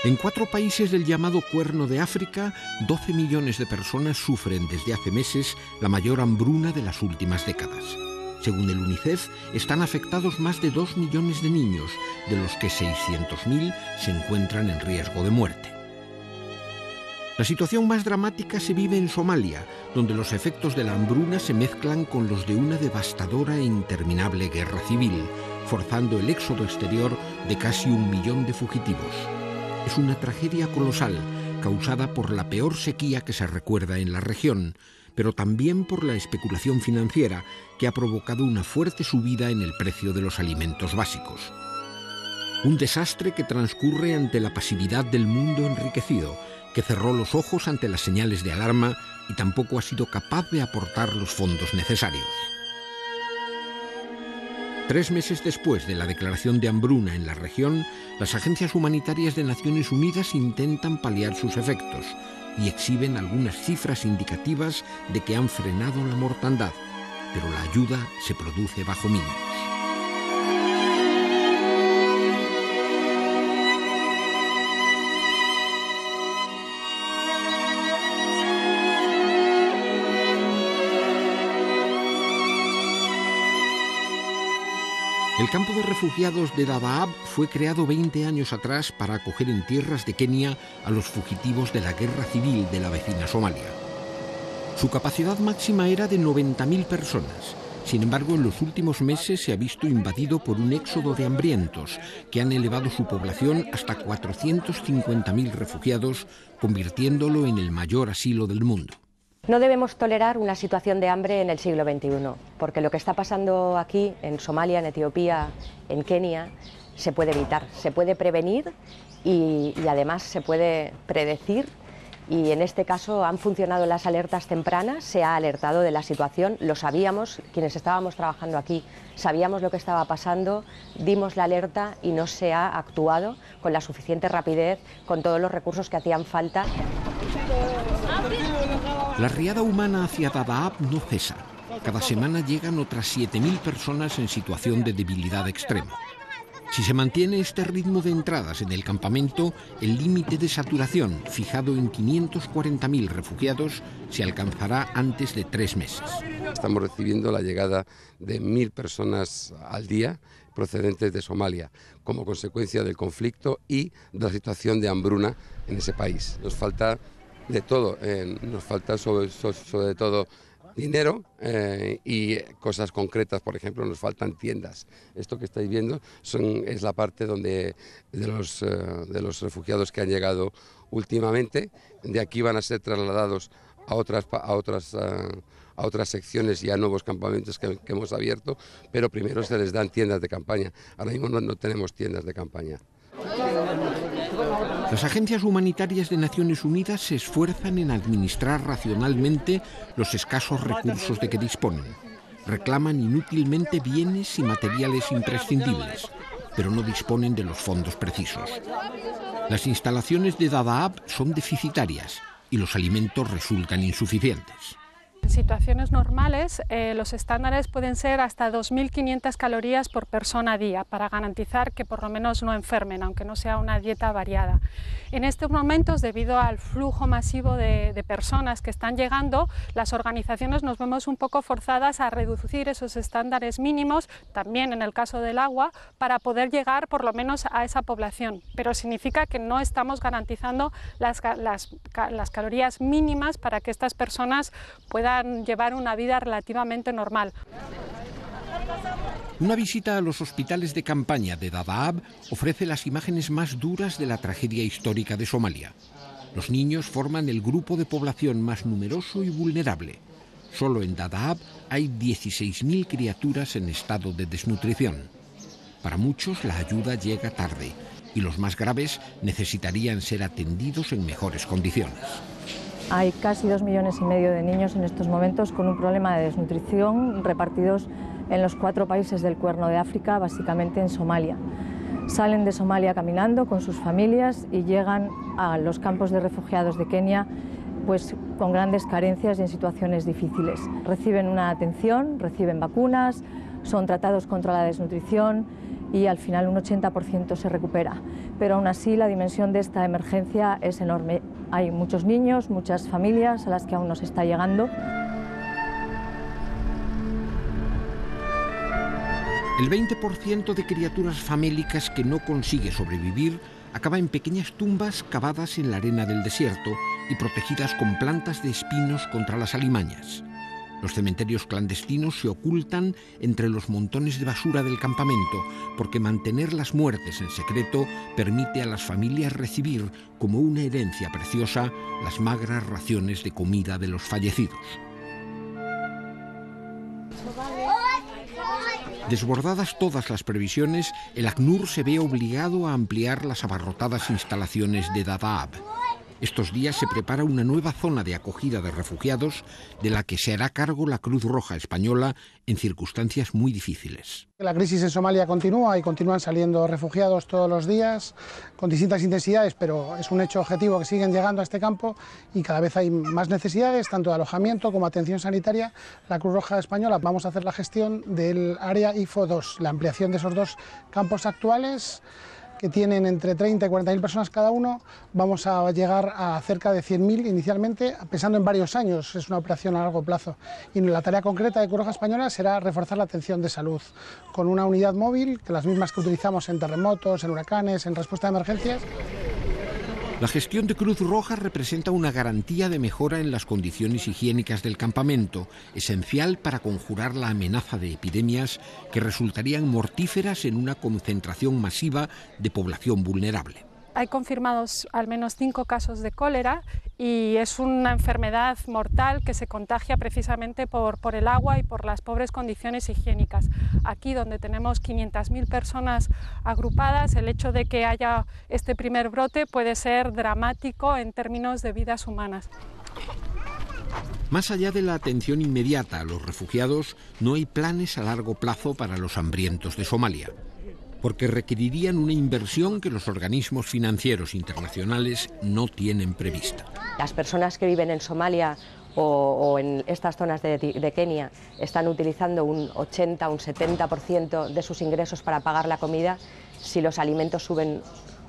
En 4 países del llamado Cuerno de África, 12 millones de personas sufren desde hace meses la mayor hambruna de las últimas décadas. Según el UNICEF, están afectados más de 2 millones de niños, de los que 600.000 se encuentran en riesgo de muerte. La situación más dramática se vive en Somalia, donde los efectos de la hambruna se mezclan con los de una devastadora e interminable guerra civil, forzando el éxodo exterior de casi 1 millón de fugitivos. Es una tragedia colosal, causada por la peor sequía que se recuerda en la región, pero también por la especulación financiera que ha provocado una fuerte subida en el precio de los alimentos básicos. Un desastre que transcurre ante la pasividad del mundo enriquecido, que cerró los ojos ante las señales de alarma y tampoco ha sido capaz de aportar los fondos necesarios. 3 meses después de la declaración de hambruna en la región, las agencias humanitarias de Naciones Unidas intentan paliar sus efectos y exhiben algunas cifras indicativas de que han frenado la mortandad, pero la ayuda se produce bajo mínimos. El campo de refugiados de Dadaab fue creado 20 años atrás para acoger en tierras de Kenia a los fugitivos de la guerra civil de la vecina Somalia. Su capacidad máxima era de 90.000 personas. Sin embargo, en los últimos meses se ha visto invadido por un éxodo de hambrientos que han elevado su población hasta 450.000 refugiados, convirtiéndolo en el mayor asilo del mundo. No debemos tolerar una situación de hambre en el siglo XXI, porque lo que está pasando aquí, en Somalia, en Etiopía, en Kenia, se puede evitar, se puede prevenir y además se puede predecir. Y en este caso han funcionado las alertas tempranas, se ha alertado de la situación, lo sabíamos, quienes estábamos trabajando aquí sabíamos lo que estaba pasando, dimos la alerta y no se ha actuado con la suficiente rapidez, con todos los recursos que hacían falta. La riada humana hacia Dadaab no cesa. Cada semana llegan otras 7.000 personas en situación de debilidad extrema. Si se mantiene este ritmo de entradas en el campamento, el límite de saturación, fijado en 540.000 refugiados, se alcanzará antes de 3 meses. Estamos recibiendo la llegada de 1.000 personas al día procedentes de Somalia, como consecuencia del conflicto y de la situación de hambruna en ese país. Nos falta de todo, nos falta sobre todo dinero y cosas concretas. Por ejemplo, nos faltan tiendas. Esto que estáis viendo es la parte de los refugiados que han llegado últimamente. De aquí van a ser trasladados a otras secciones y a nuevos campamentos que hemos abierto, pero primero se les dan tiendas de campaña. Ahora mismo no tenemos tiendas de campaña. Las agencias humanitarias de Naciones Unidas se esfuerzan en administrar racionalmente los escasos recursos de que disponen. Reclaman inútilmente bienes y materiales imprescindibles, pero no disponen de los fondos precisos. Las instalaciones de Dadaab son deficitarias y los alimentos resultan insuficientes. En situaciones normales, los estándares pueden ser hasta 2.500 calorías por persona a día para garantizar que por lo menos no enfermen, aunque no sea una dieta variada. En estos momentos, debido al flujo masivo de personas que están llegando, las organizaciones nos vemos un poco forzadas a reducir esos estándares mínimos, también en el caso del agua, para poder llegar por lo menos a esa población. Pero significa que no estamos garantizando las calorías mínimas para que estas personas puedan llevar una vida relativamente normal. Una visita a los hospitales de campaña de Dadaab ofrece las imágenes más duras de la tragedia histórica de Somalia. Los niños forman el grupo de población más numeroso y vulnerable. Solo en Dadaab hay 16.000 criaturas en estado de desnutrición. Para muchos la ayuda llega tarde y los más graves necesitarían ser atendidos en mejores condiciones. Hay casi 2,5 millones de niños en estos momentos con un problema de desnutrición repartidos en los 4 países del Cuerno de África, básicamente en Somalia. Salen de Somalia caminando con sus familias y llegan a los campos de refugiados de Kenia pues, con grandes carencias y en situaciones difíciles. Reciben una atención, reciben vacunas, son tratados contra la desnutrición y al final un 80% se recupera. Pero aún así la dimensión de esta emergencia es enorme. Hay muchos niños, muchas familias a las que aún no se está llegando. El 20% de criaturas famélicas que no consigue sobrevivir acaba en pequeñas tumbas cavadas en la arena del desierto y protegidas con plantas de espinos contra las alimañas. Los cementerios clandestinos se ocultan entre los montones de basura del campamento porque mantener las muertes en secreto permite a las familias recibir como una herencia preciosa las magras raciones de comida de los fallecidos. Desbordadas todas las previsiones, el ACNUR se ve obligado a ampliar las abarrotadas instalaciones de Dadaab. Estos días se prepara una nueva zona de acogida de refugiados de la que se hará cargo la Cruz Roja Española en circunstancias muy difíciles. La crisis en Somalia continúa y continúan saliendo refugiados todos los días con distintas intensidades, pero es un hecho objetivo que siguen llegando a este campo y cada vez hay más necesidades, tanto de alojamiento como atención sanitaria. La Cruz Roja Española vamos a hacer la gestión del área IFO 2, la ampliación de esos dos campos actuales, que tienen entre 30 y 40.000 personas cada uno. Vamos a llegar a cerca de 100.000 inicialmente, pensando en varios años, es una operación a largo plazo. Y la tarea concreta de Cruz Roja Española será reforzar la atención de salud, con una unidad móvil, que las mismas que utilizamos en terremotos, en huracanes, en respuesta a emergencias. La gestión de Cruz Roja representa una garantía de mejora en las condiciones higiénicas del campamento, esencial para conjurar la amenaza de epidemias que resultarían mortíferas en una concentración masiva de población vulnerable. Hay confirmados al menos 5 casos de cólera y es una enfermedad mortal que se contagia precisamente por el agua y por las pobres condiciones higiénicas. Aquí, donde tenemos 500.000 personas agrupadas, el hecho de que haya este primer brote puede ser dramático en términos de vidas humanas. Más allá de la atención inmediata a los refugiados, no hay planes a largo plazo para los hambrientos de Somalia, porque requerirían una inversión que los organismos financieros internacionales no tienen prevista. Las personas que viven en Somalia o en estas zonas de Kenia están utilizando un 80, un 70% de sus ingresos para pagar la comida. Si los alimentos suben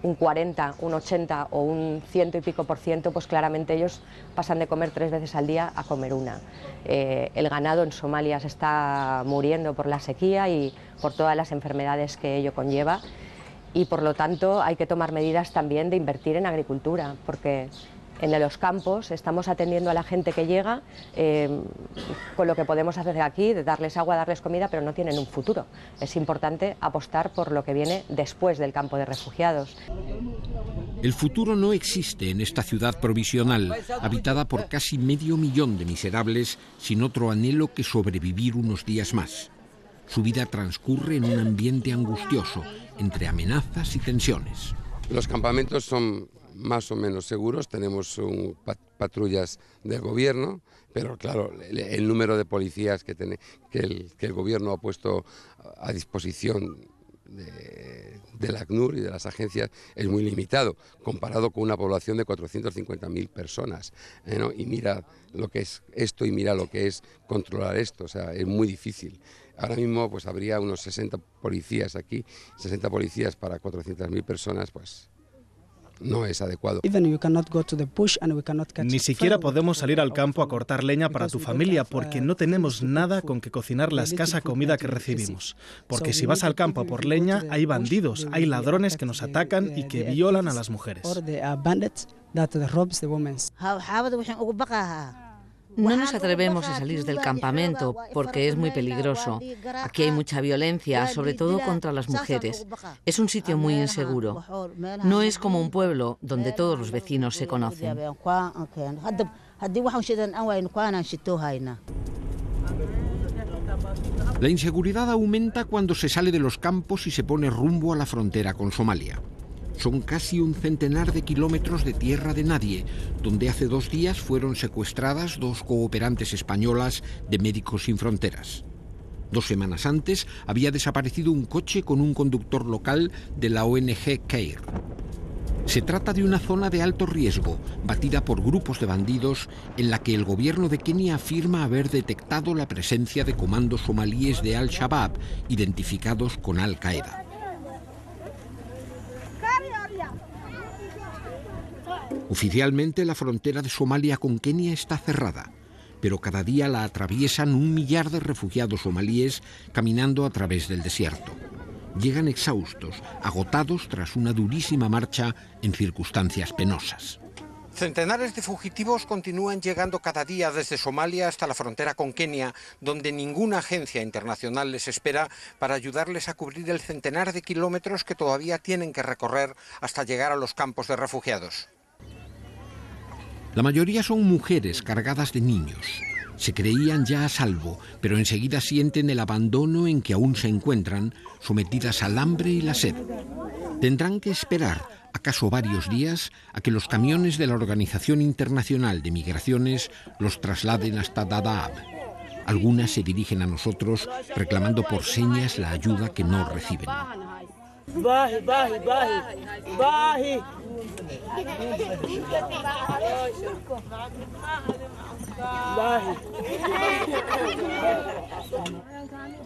un 40, un 80 o un 100 y pico %, pues claramente ellos pasan de comer 3 veces al día a comer una. El ganado en Somalia se está muriendo por la sequía y por todas las enfermedades que ello conlleva, y por lo tanto hay que tomar medidas también de invertir en agricultura, porque en los campos estamos atendiendo a la gente que llega con lo que podemos hacer aquí, de darles agua, darles comida, pero no tienen un futuro. Es importante apostar por lo que viene después del campo de refugiados. El futuro no existe en esta ciudad provisional, habitada por casi 500.000 de miserables, sin otro anhelo que sobrevivir unos días más. Su vida transcurre en un ambiente angustioso, entre amenazas y tensiones. Los campamentos son más o menos seguros, tenemos patrullas del gobierno, pero claro, el número de policías que el gobierno ha puesto a disposición del ACNUR y de las agencias es muy limitado, comparado con una población de 450.000 personas, ¿no? Y mira lo que es esto y mira lo que es controlar esto, o sea, es muy difícil. Ahora mismo pues habría unos 60 policías aquí, 60 policías para 400.000 personas, pues no es adecuado. Ni siquiera podemos salir al campo a cortar leña para tu familia porque no tenemos nada con que cocinar la escasa comida que recibimos. Porque si vas al campo a por leña, hay bandidos, hay ladrones que nos atacan y que violan a las mujeres. No nos atrevemos a salir del campamento porque es muy peligroso. Aquí hay mucha violencia, sobre todo contra las mujeres. Es un sitio muy inseguro. No es como un pueblo donde todos los vecinos se conocen. La inseguridad aumenta cuando se sale de los campos y se pone rumbo a la frontera con Somalia. Son casi un centenar de kilómetros de tierra de nadie, donde hace 2 días fueron secuestradas 2 cooperantes españolas de Médicos Sin Fronteras. 2 semanas antes había desaparecido un coche con un conductor local de la ONG CARE. Se trata de una zona de alto riesgo, batida por grupos de bandidos, en la que el gobierno de Kenia afirma haber detectado la presencia de comandos somalíes de Al-Shabaab, identificados con Al-Qaeda. Oficialmente la frontera de Somalia con Kenia está cerrada, pero cada día la atraviesan 1 millar de refugiados somalíes caminando a través del desierto. Llegan exhaustos, agotados tras una durísima marcha en circunstancias penosas. Centenares de fugitivos continúan llegando cada día desde Somalia hasta la frontera con Kenia, donde ninguna agencia internacional les espera para ayudarles a cubrir el centenar de kilómetros que todavía tienen que recorrer hasta llegar a los campos de refugiados. La mayoría son mujeres cargadas de niños. Se creían ya a salvo, pero enseguida sienten el abandono en que aún se encuentran, sometidas al hambre y la sed. Tendrán que esperar, acaso varios días, a que los camiones de la Organización Internacional de Migraciones los trasladen hasta Dadaab. Algunas se dirigen a nosotros reclamando por señas la ayuda que no reciben.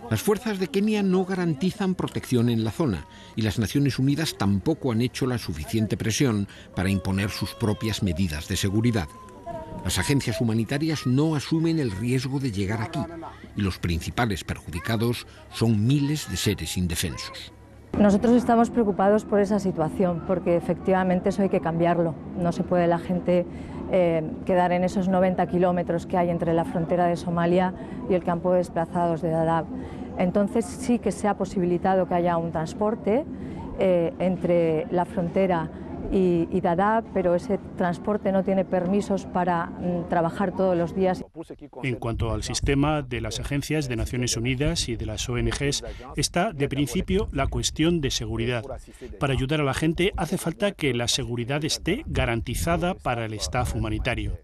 Las fuerzas de Kenia no garantizan protección en la zona y las Naciones Unidas tampoco han hecho la suficiente presión para imponer sus propias medidas de seguridad. Las agencias humanitarias no asumen el riesgo de llegar aquí y los principales perjudicados son miles de seres indefensos. Nosotros estamos preocupados por esa situación, porque efectivamente eso hay que cambiarlo. No se puede la gente quedar en esos 90 kilómetros que hay entre la frontera de Somalia y el campo de desplazados de Dadaab. Entonces sí que se ha posibilitado que haya un transporte entre la frontera y Dadaab, pero ese transporte no tiene permisos para trabajar todos los días. En cuanto al sistema de las agencias de Naciones Unidas y de las ONGs, está de principio la cuestión de seguridad. Para ayudar a la gente hace falta que la seguridad esté garantizada para el staff humanitario.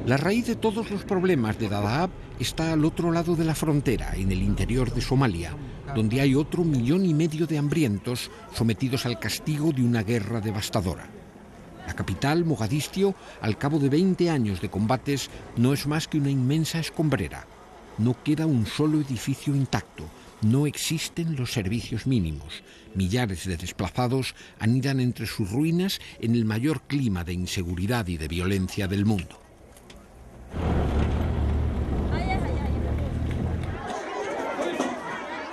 La raíz de todos los problemas de Dadaab está al otro lado de la frontera, en el interior de Somalia, donde hay otro 1,5 millones de hambrientos sometidos al castigo de una guerra devastadora. La capital, Mogadiscio, al cabo de 20 años de combates, no es más que una inmensa escombrera. No queda un solo edificio intacto, no existen los servicios mínimos. Millares de desplazados anidan entre sus ruinas en el mayor clima de inseguridad y de violencia del mundo.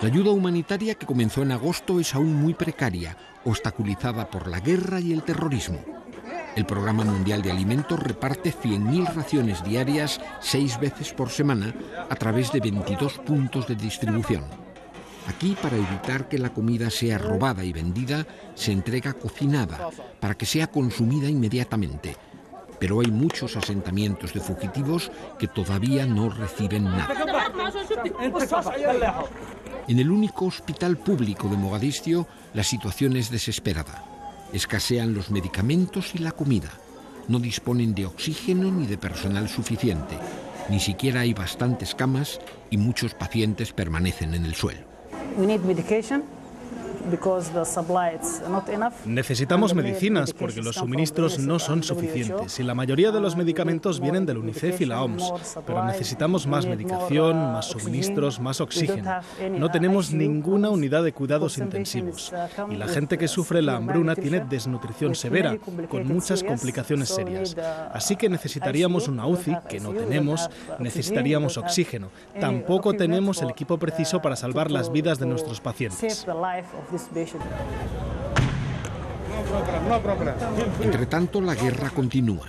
La ayuda humanitaria que comenzó en agosto es aún muy precaria, obstaculizada por la guerra y el terrorismo. El Programa Mundial de Alimentos reparte 100.000 raciones diarias 6 veces por semana a través de 22 puntos de distribución. Aquí, para evitar que la comida sea robada y vendida, se entrega cocinada para que sea consumida inmediatamente. Pero hay muchos asentamientos de fugitivos que todavía no reciben nada. En el único hospital público de Mogadiscio, la situación es desesperada. Escasean los medicamentos y la comida. No disponen de oxígeno ni de personal suficiente. Ni siquiera hay bastantes camas y muchos pacientes permanecen en el suelo. Necesitamos medicinas porque los suministros no son suficientes y la mayoría de los medicamentos vienen del UNICEF y la OMS, pero necesitamos más medicación, más suministros, más oxígeno. No tenemos ninguna unidad de cuidados intensivos y la gente que sufre la hambruna tiene desnutrición severa, con muchas complicaciones serias. Así que necesitaríamos una UCI, que no tenemos, necesitaríamos oxígeno. Tampoco tenemos el equipo preciso para salvar las vidas de nuestros pacientes. Entre tanto, la guerra continúa.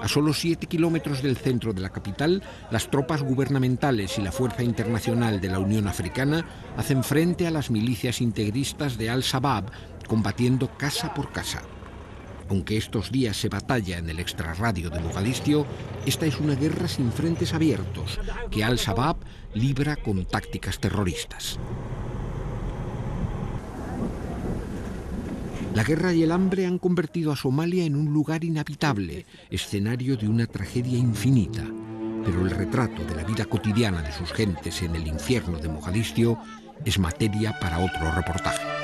A solo 7 kilómetros del centro de la capital, las tropas gubernamentales y la Fuerza Internacional de la Unión Africana hacen frente a las milicias integristas de Al-Shabaab, combatiendo casa por casa. Aunque estos días se batalla en el extrarradio de Mogadiscio, esta es una guerra sin frentes abiertos, que Al-Shabaab libra con tácticas terroristas. La guerra y el hambre han convertido a Somalia en un lugar inhabitable, escenario de una tragedia infinita. Pero el retrato de la vida cotidiana de sus gentes en el infierno de Mogadiscio es materia para otro reportaje.